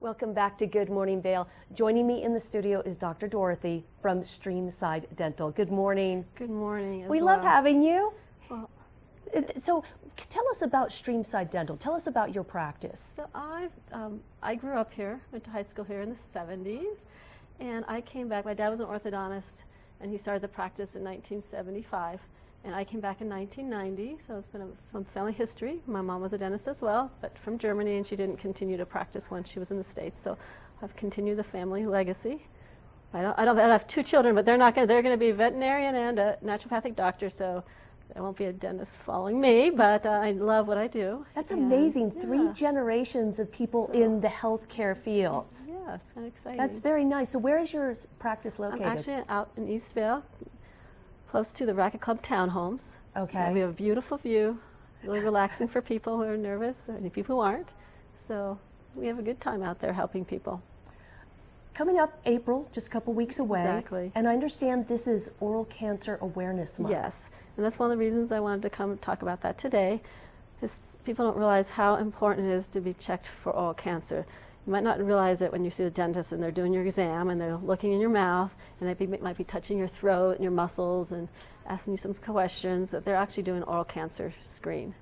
Welcome back to Good Morning Vail. Joining me in the studio is Dr. Dorothy from Streamside Dental. Good morning. Good morning. We love having you. Well, So tell us about Streamside Dental. Tell us about your practice. so I grew up here, went to high school here in the 70s, and I came back. My dad was an orthodontist, and he started the practice in 1975. And I came back in 1990, so it's been from family history. My mom was a dentist as well, but from Germany, and she didn't continue to practice once she was in the States. So I've continued the family legacy. I have two children, but they're going to be a veterinarian and a naturopathic doctor, so there won't be a dentist following me, but I love what I do. That's amazing. Three generations of people in the healthcare fields. Yeah, it's kind of exciting. That's very nice. So where is your practice located? I'm actually out in East Vail, close to the Racket Club townhomes. Okay. We have a beautiful view, really relaxing for people who are nervous, or any people who aren't. So we have a good time out there helping people. Coming up April, just a couple weeks away. Exactly. And I understand this is Oral Cancer Awareness Month. Yes, and that's one of the reasons I wanted to come and talk about that today. Is people don't realize how important it is to be checked for oral cancer. You might not realize it when you see the dentist and they're doing your exam and they're looking in your mouth and they might be touching your throat and your muscles and asking you some questions, that they're actually doing an oral cancer screen.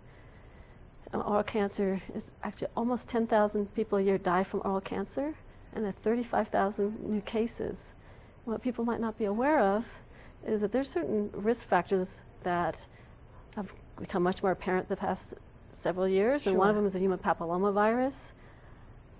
Oral cancer is actually almost 10,000 people a year die from oral cancer, and there are 35,000 new cases. What people might not be aware of is that there's certain risk factors that have become much more apparent the past several years, and one of them is the human papillomavirus.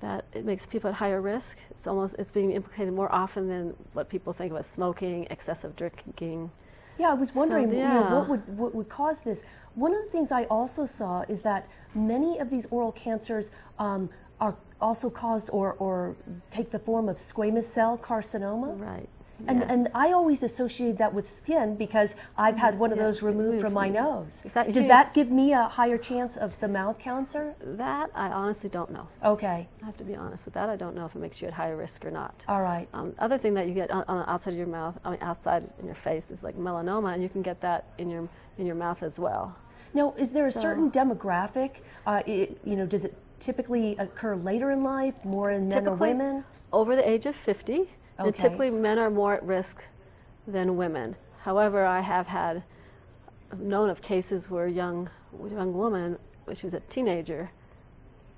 That it makes people at higher risk. It's being implicated more often than what people think of as smoking, excessive drinking. Yeah, I was wondering So, you know, what would cause this. One of the things I also saw is that many of these oral cancers are also caused or take the form of squamous cell carcinoma. Right. And I always associate that with skin because I've had one of those removed from my nose. Does that give me a higher chance of the mouth cancer? That I honestly don't know. Okay. I have to be honest with that. I don't know if it makes you at higher risk or not. All right. Other thing that you get on the outside of your mouth, outside in your face, is like melanoma, and you can get that in your mouth as well. Now, is there a certain demographic? Does it typically occur later in life, more in men or women? Over the age of 50. Okay. And typically men are more at risk than women. However, I have known of cases where a young woman, when she was a teenager,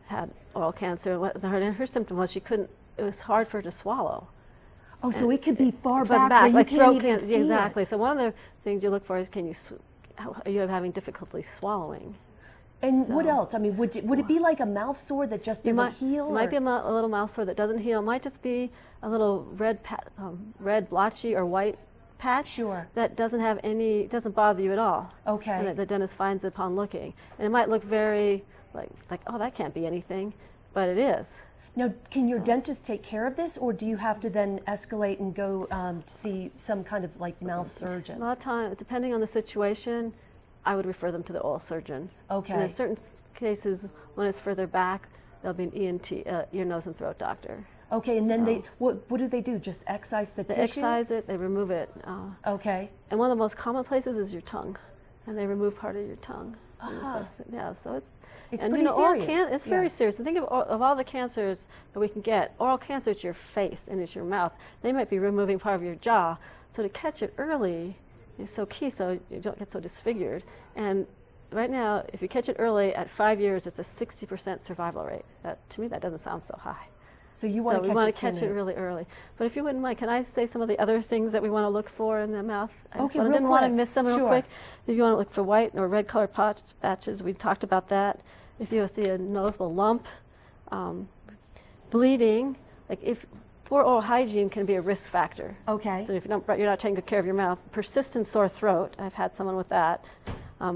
had oral cancer. Her symptom was it was hard for her to swallow. Oh, so it could be far back where you like can't throat even cancer. see Exactly. it. So one of the things you look for is are you having difficulty swallowing? And what else? I mean, would it be like a mouth sore that just doesn't heal? It might be a little mouth sore that doesn't heal. It might just be a little red blotchy or white patch that doesn't bother you at all. Okay. And that the dentist finds it upon looking. And it might look very like, oh, that can't be anything, but it is. Now, can your dentist take care of this, or do you have to then escalate and go to see some kind of like mouth surgeon? A lot of time, depending on the situation, I would refer them to the oral surgeon. Okay. And in certain cases, when it's further back, there'll be an ENT, ear, nose, and throat doctor. Okay, and then what do they do? Just excise the tissue? They excise it, they remove it. Okay. And one of the most common places is your tongue, and they remove part of your tongue. Yeah, so it's pretty serious. It's very serious. And think of all the cancers that we can get. Oral cancer is your face and it's your mouth. They might be removing part of your jaw. So to catch it early is so key, so you don't get so disfigured. And right now, if you catch it early, at 5 years, it's a 60% survival rate. To me, that doesn't sound so high. So you want to catch it really early. But if you wouldn't mind, can I say some of the other things that we want to look for in the mouth? I didn't want to miss them real quick. If you want to look for white or red colored patches, we talked about that. If you see a noticeable lump, bleeding, poor oral hygiene can be a risk factor. Okay. So if you're not taking good care of your mouth, persistent sore throat, I've had someone with that,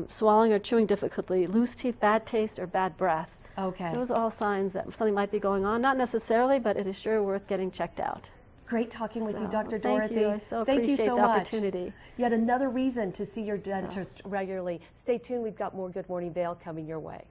swallowing or chewing difficulty, loose teeth, bad taste, or bad breath. Okay. Those are all signs that something might be going on. Not necessarily, but it is sure worth getting checked out. Great talking with you, Dr. Dorothy. Thank you. I so appreciate the opportunity. Yet another reason to see your dentist regularly. Stay tuned. We've got more Good Morning Vail coming your way.